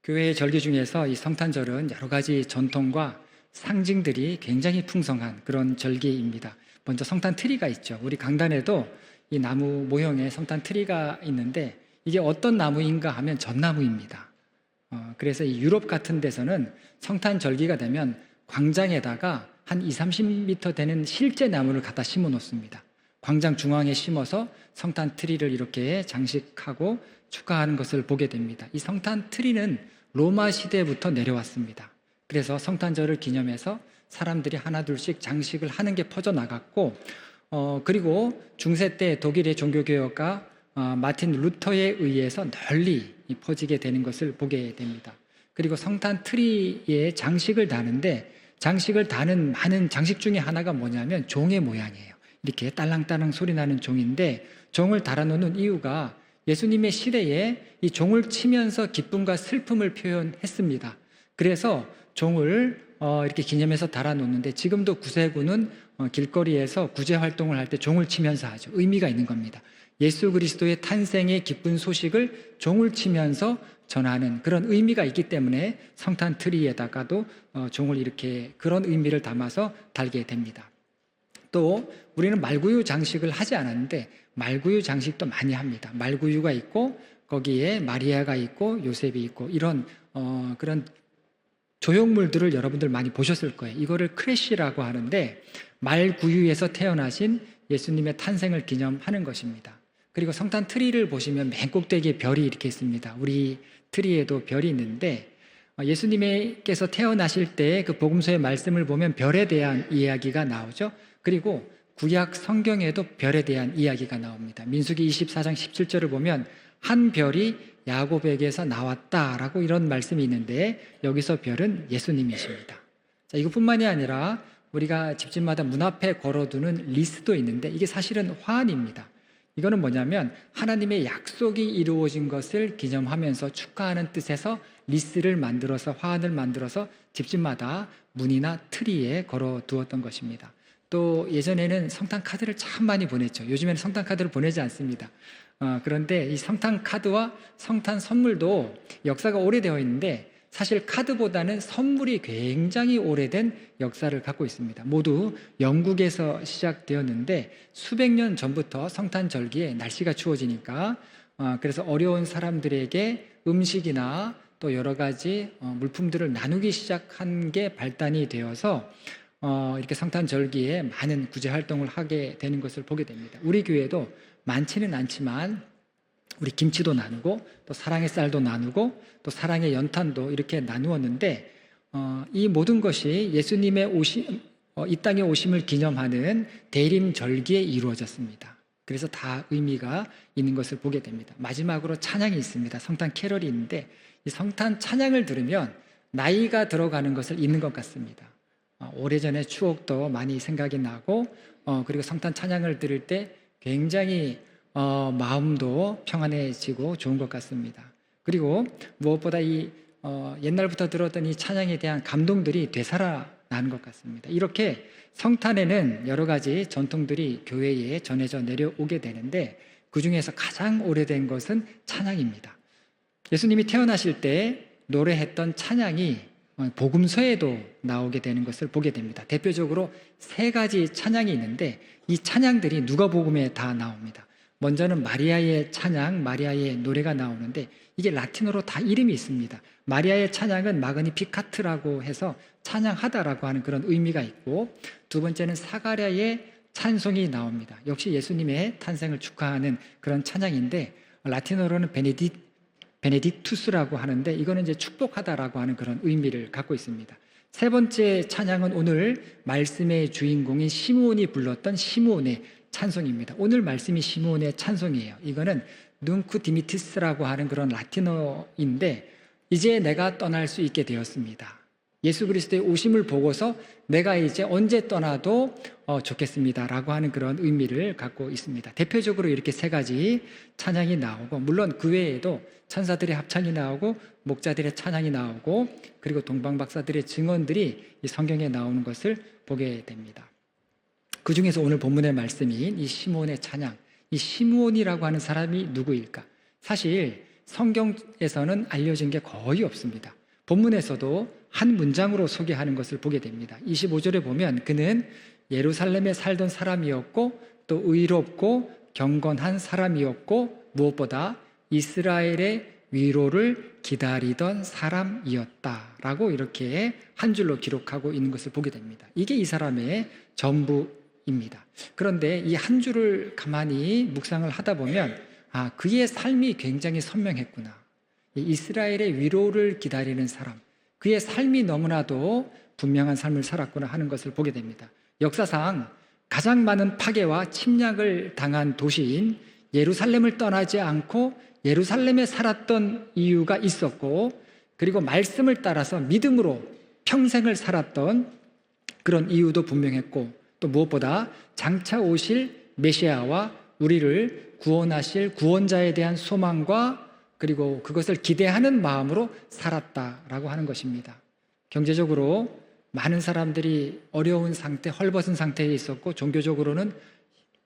교회의 절기 중에서 이 성탄절은 여러 가지 전통과 상징들이 굉장히 풍성한 그런 절기입니다. 먼저 성탄 트리가 있죠. 우리 강단에도 이 나무 모형의 성탄 트리가 있는데 이게 어떤 나무인가 하면 전나무입니다. 그래서 이 유럽 같은 데서는 성탄 절기가 되면 광장에다가 한 20, 30m 되는 실제 나무를 갖다 심어 놓습니다. 광장 중앙에 심어서 성탄 트리를 이렇게 장식하고 축하하는 것을 보게 됩니다. 이 성탄 트리는 로마 시대부터 내려왔습니다. 그래서 성탄절을 기념해서 사람들이 하나둘씩 장식을 하는 게 퍼져나갔고, 그리고 중세 때 독일의 종교개혁가 마틴 루터에 의해서 널리 퍼지게 되는 것을 보게 됩니다. 그리고 성탄 트리에 장식을 다는데, 장식을 다는 많은 장식 중에 하나가 뭐냐면 종의 모양이에요. 이렇게 딸랑딸랑 소리 나는 종인데, 종을 달아놓는 이유가 예수님의 시대에 이 종을 치면서 기쁨과 슬픔을 표현했습니다. 그래서 종을 이렇게 기념해서 달아놓는데, 지금도 구세군은 길거리에서 구제 활동을 할 때 종을 치면서 하죠. 의미가 있는 겁니다. 예수 그리스도의 탄생의 기쁜 소식을 종을 치면서 전하는 그런 의미가 있기 때문에 성탄 트리에다가도 종을 이렇게 그런 의미를 담아서 달게 됩니다. 또 우리는 말구유 장식을 하지 않았는데 말구유 장식도 많이 합니다. 말구유가 있고 거기에 마리아가 있고 요셉이 있고 이런 그런 조형물들을 여러분들 많이 보셨을 거예요. 이거를 크레쉬라고 하는데 말구유에서 태어나신 예수님의 탄생을 기념하는 것입니다. 그리고 성탄 트리를 보시면 맨 꼭대기에 별이 이렇게 있습니다. 우리 트리에도 별이 있는데 예수님께서 태어나실 때 그 복음서의 말씀을 보면 별에 대한 이야기가 나오죠. 그리고 구약 성경에도 별에 대한 이야기가 나옵니다. 민수기 24장 17절을 보면 한 별이 야곱에게서 나왔다라고 이런 말씀이 있는데 여기서 별은 예수님이십니다. 자, 이것뿐만이 아니라 우리가 집집마다 문 앞에 걸어두는 리스도 있는데 이게 사실은 화환입니다. 이거는 뭐냐면 하나님의 약속이 이루어진 것을 기념하면서 축하하는 뜻에서 리스를 만들어서 화환을 만들어서 집집마다 문이나 트리에 걸어두었던 것입니다. 또 예전에는 성탄 카드를 참 많이 보냈죠. 요즘에는 성탄 카드를 보내지 않습니다. 그런데 이 성탄 카드와 성탄 선물도 역사가 오래되어 있는데 사실 카드보다는 선물이 굉장히 오래된 역사를 갖고 있습니다. 모두 영국에서 시작되었는데 수백 년 전부터 성탄 절기에 날씨가 추워지니까 그래서 어려운 사람들에게 음식이나 또 여러 가지 물품들을 나누기 시작한 게 발단이 되어서 이렇게 성탄 절기에 많은 구제 활동을 하게 되는 것을 보게 됩니다. 우리 교회도 많지는 않지만 우리 김치도 나누고 또 사랑의 쌀도 나누고 또 사랑의 연탄도 이렇게 나누었는데 이 모든 것이 예수님의 이 땅에 오심을 기념하는 대림 절기에 이루어졌습니다. 그래서 다 의미가 있는 것을 보게 됩니다. 마지막으로 찬양이 있습니다. 성탄 캐럴이 있는데 이 성탄 찬양을 들으면 나이가 들어가는 것을 잊는 것 같습니다. 오래전의 추억도 많이 생각이 나고 그리고 성탄 찬양을 들을 때 굉장히 마음도 평안해지고 좋은 것 같습니다. 그리고 무엇보다 옛날부터 들었던 이 찬양에 대한 감동들이 되살아나는 것 같습니다. 이렇게 성탄에는 여러 가지 전통들이 교회에 전해져 내려오게 되는데 그 중에서 가장 오래된 것은 찬양입니다. 예수님이 태어나실 때 노래했던 찬양이 복음서에도 나오게 되는 것을 보게 됩니다. 대표적으로 세 가지 찬양이 있는데 이 찬양들이 누가복음에 다 나옵니다. 먼저는 마리아의 찬양, 마리아의 노래가 나오는데 이게 라틴어로 다 이름이 있습니다. 마리아의 찬양은 마그니피카트라고 해서 찬양하다라고 하는 그런 의미가 있고 두 번째는 사가랴의 찬송이 나옵니다. 역시 예수님의 탄생을 축하하는 그런 찬양인데 라틴어로는 베네딕투스라고 하는데 이거는 이제 축복하다라고 하는 그런 의미를 갖고 있습니다. 세 번째 찬양은 오늘 말씀의 주인공인 시므온이 불렀던 시므온의 찬송입니다. 오늘 말씀이 시므온의 찬송이에요. 이거는 눈쿠 디미티스라고 하는 그런 라틴어인데 이제 내가 떠날 수 있게 되었습니다. 예수 그리스도의 오심을 보고서 내가 이제 언제 떠나도 좋겠습니다 라고 하는 그런 의미를 갖고 있습니다. 대표적으로 이렇게 세 가지 찬양이 나오고 물론 그 외에도 천사들의 합창이 나오고 목자들의 찬양이 나오고 그리고 동방박사들의 증언들이 이 성경에 나오는 것을 보게 됩니다. 그 중에서 오늘 본문의 말씀인 이 시므온의 찬양, 이 시므온이라고 하는 사람이 누구일까? 사실 성경에서는 알려진 게 거의 없습니다. 본문에서도 한 문장으로 소개하는 것을 보게 됩니다. 25절에 보면 그는 예루살렘에 살던 사람이었고 또 의롭고 경건한 사람이었고 무엇보다 이스라엘의 위로를 기다리던 사람이었다라고 이렇게 한 줄로 기록하고 있는 것을 보게 됩니다. 이게 이 사람의 전부입니다. 그런데 이 한 줄을 가만히 묵상을 하다 보면 그의 삶이 굉장히 선명했구나. 이스라엘의 위로를 기다리는 사람, 그의 삶이 너무나도 분명한 삶을 살았구나 하는 것을 보게 됩니다. 역사상 가장 많은 파괴와 침략을 당한 도시인 예루살렘을 떠나지 않고 예루살렘에 살았던 이유가 있었고, 그리고 말씀을 따라서 믿음으로 평생을 살았던 그런 이유도 분명했고, 또 무엇보다 장차 오실 메시아와 우리를 구원하실 구원자에 대한 소망과 그리고 그것을 기대하는 마음으로 살았다라고 하는 것입니다. 경제적으로 많은 사람들이 어려운 상태, 헐벗은 상태에 있었고, 종교적으로는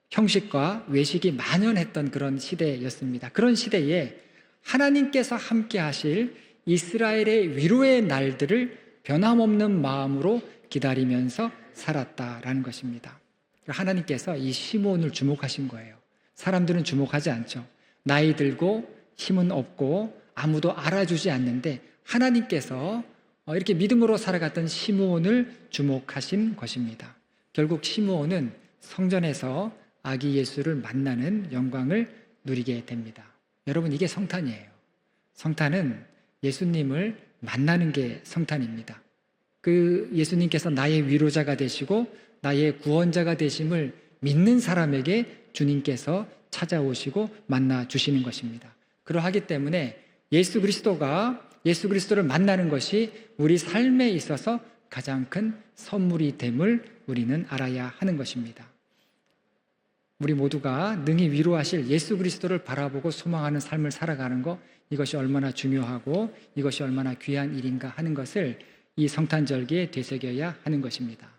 형식과 외식이 만연했던 그런 시대였습니다. 그런 시대에 하나님께서 함께 하실 이스라엘의 위로의 날들을 변함없는 마음으로 기다리면서 살았다라는 것입니다. 하나님께서 이 시므온을 주목하신 거예요. 사람들은 주목하지 않죠. 나이 들고 힘은 없고 아무도 알아주지 않는데 하나님께서 이렇게 믿음으로 살아갔던 시므온을 주목하신 것입니다. 결국 시므온은 성전에서 아기 예수를 만나는 영광을 누리게 됩니다. 여러분, 이게 성탄이에요. 성탄은 예수님을 만나는 게 성탄입니다. 그 예수님께서 나의 위로자가 되시고 나의 구원자가 되심을 믿는 사람에게 주님께서 찾아오시고 만나 주시는 것입니다. 그러하기 때문에 예수 그리스도를 만나는 것이 우리 삶에 있어서 가장 큰 선물이 됨을 우리는 알아야 하는 것입니다. 우리 모두가 능히 위로하실 예수 그리스도를 바라보고 소망하는 삶을 살아가는 것, 이것이 얼마나 중요하고 이것이 얼마나 귀한 일인가 하는 것을 이 성탄절기에 되새겨야 하는 것입니다.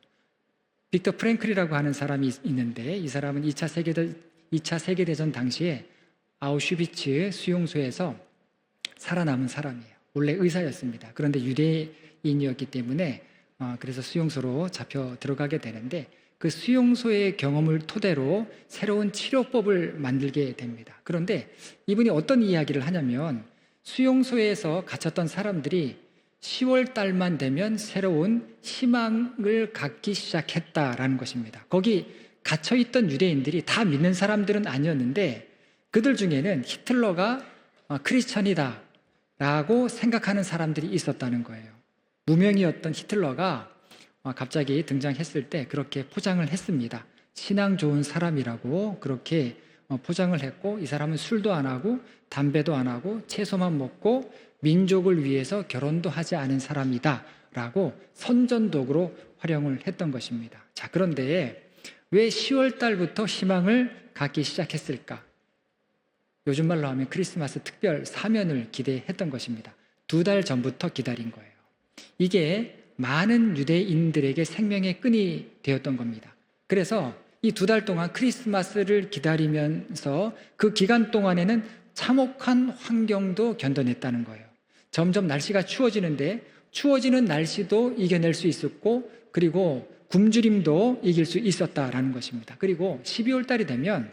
빅터 프랭클이라고 하는 사람이 있는데, 이 사람은 2차 세계대전 당시에 아우슈비츠 수용소에서 살아남은 사람이에요. 원래 의사였습니다. 그런데 유대인이었기 때문에 그래서 수용소로 잡혀 들어가게 되는데, 그 수용소의 경험을 토대로 새로운 치료법을 만들게 됩니다. 그런데 이분이 어떤 이야기를 하냐면, 수용소에서 갇혔던 사람들이 10월 달만 되면 새로운 희망을 갖기 시작했다라는 것입니다. 거기 갇혀있던 유대인들이 다 믿는 사람들은 아니었는데, 그들 중에는 히틀러가 크리스천이다 라고 생각하는 사람들이 있었다는 거예요. 무명이었던 히틀러가 갑자기 등장했을 때 그렇게 포장을 했습니다. 신앙 좋은 사람이라고 그렇게 포장을 했고, 이 사람은 술도 안 하고 담배도 안 하고 채소만 먹고 민족을 위해서 결혼도 하지 않은 사람이다 라고 선전독으로 활용을 했던 것입니다. 자, 그런데 왜 10월 달부터 희망을 갖기 시작했을까? 요즘 말로 하면 크리스마스 특별 사면을 기대했던 것입니다. 2달 전부터 기다린 거예요. 이게 많은 유대인들에게 생명의 끈이 되었던 겁니다. 그래서 이 2달 동안 크리스마스를 기다리면서 그 기간 동안에는 참혹한 환경도 견뎌냈다는 거예요. 점점 날씨가 추워지는데 추워지는 날씨도 이겨낼 수 있었고, 그리고 굶주림도 이길 수 있었다라는 것입니다. 그리고 12월 달이 되면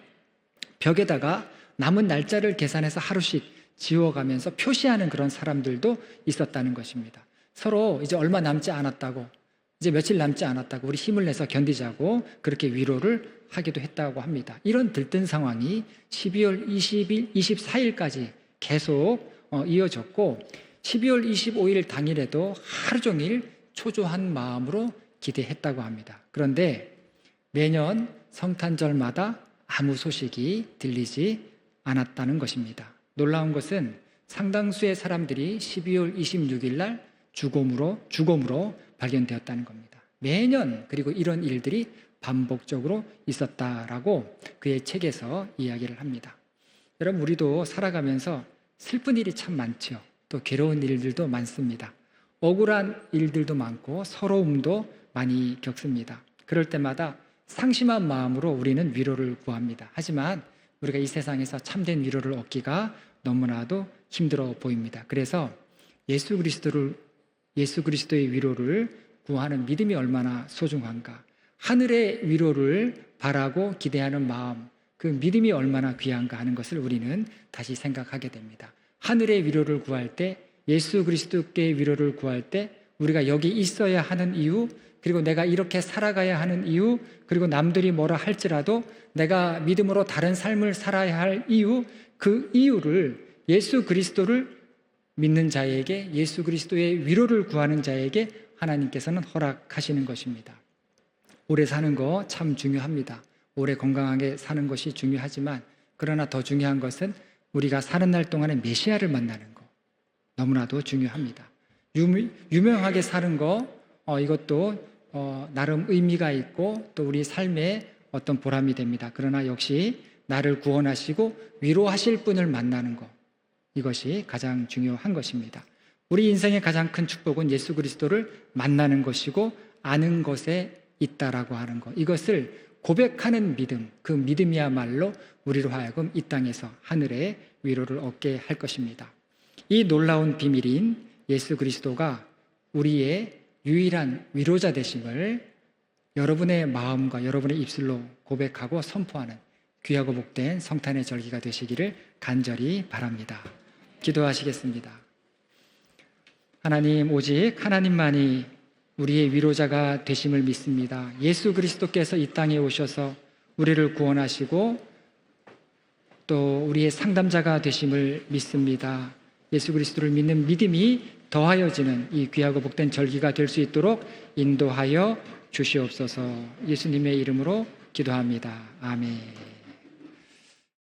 벽에다가 남은 날짜를 계산해서 하루씩 지워가면서 표시하는 그런 사람들도 있었다는 것입니다. 서로 이제 얼마 남지 않았다고, 이제 며칠 남지 않았다고 우리 힘을 내서 견디자고 그렇게 위로를 하기도 했다고 합니다. 이런 들뜬 상황이 12월 20일, 24일까지 계속 이어졌고, 12월 25일 당일에도 하루 종일 초조한 마음으로 기대했다고 합니다. 그런데 매년 성탄절마다 아무 소식이 들리지 않았다는 것입니다. 놀라운 것은 상당수의 사람들이 12월 26일 날 죽음으로 발견되었다는 겁니다. 매년 그리고 이런 일들이 반복적으로 있었다라고 그의 책에서 이야기를 합니다. 여러분, 우리도 살아가면서 슬픈 일이 참 많죠. 또 괴로운 일들도 많습니다. 억울한 일들도 많고 서러움도 많이 겪습니다. 그럴 때마다 상심한 마음으로 우리는 위로를 구합니다. 하지만 우리가 이 세상에서 참된 위로를 얻기가 너무나도 힘들어 보입니다. 그래서 예수 그리스도의 위로를 구하는 믿음이 얼마나 소중한가, 하늘의 위로를 바라고 기대하는 마음, 그 믿음이 얼마나 귀한가 하는 것을 우리는 다시 생각하게 됩니다. 하늘의 위로를 구할 때, 예수 그리스도께 위로를 구할 때 우리가 여기 있어야 하는 이유, 그리고 내가 이렇게 살아가야 하는 이유, 그리고 남들이 뭐라 할지라도 내가 믿음으로 다른 삶을 살아야 할 이유, 그 이유를 예수 그리스도를 믿는 자에게, 예수 그리스도의 위로를 구하는 자에게 하나님께서는 허락하시는 것입니다. 오래 사는 거 참 중요합니다. 오래 건강하게 사는 것이 중요하지만, 그러나 더 중요한 것은 우리가 사는 날 동안에 메시아를 만나는 거, 너무나도 중요합니다. 유명하게 사는 거, 이것도 나름 의미가 있고 또 우리 삶에 어떤 보람이 됩니다. 그러나 역시 나를 구원하시고 위로하실 분을 만나는 것, 이것이 가장 중요한 것입니다. 우리 인생의 가장 큰 축복은 예수 그리스도를 만나는 것이고 아는 것에 있다라고 하는 것, 이것을 고백하는 믿음, 그 믿음이야말로 우리로 하여금 이 땅에서 하늘의 위로를 얻게 할 것입니다. 이 놀라운 비밀인 예수 그리스도가 우리의 유일한 위로자 되심을 여러분의 마음과 여러분의 입술로 고백하고 선포하는 귀하고 복된 성탄의 절기가 되시기를 간절히 바랍니다. 기도하시겠습니다. 하나님, 오직 하나님만이 우리의 위로자가 되심을 믿습니다. 예수 그리스도께서 이 땅에 오셔서 우리를 구원하시고 또 우리의 상담자가 되심을 믿습니다. 예수 그리스도를 믿는 믿음이 더하여지는 이 귀하고 복된 절기가 될 수 있도록 인도하여 주시옵소서. 예수님의 이름으로 기도합니다. 아멘.